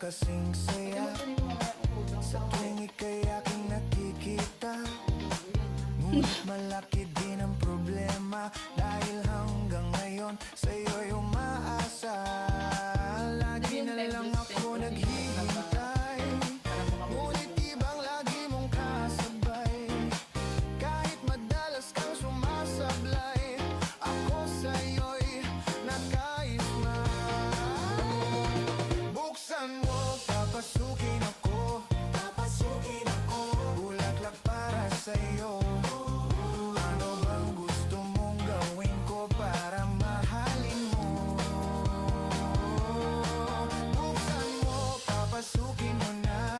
kasing saya sa tuwing ika'y aking nakikita. Ngunit malaki din ang problema, dahil hanggang ngayon sa'yo'y umaasa. Lagi na lang ako naghihintay, ngunit ibang lagi mong kasabay. Kahit madalas kang sumasablay, ako sa'yo'y nakaisma. Buksan mo, papasukin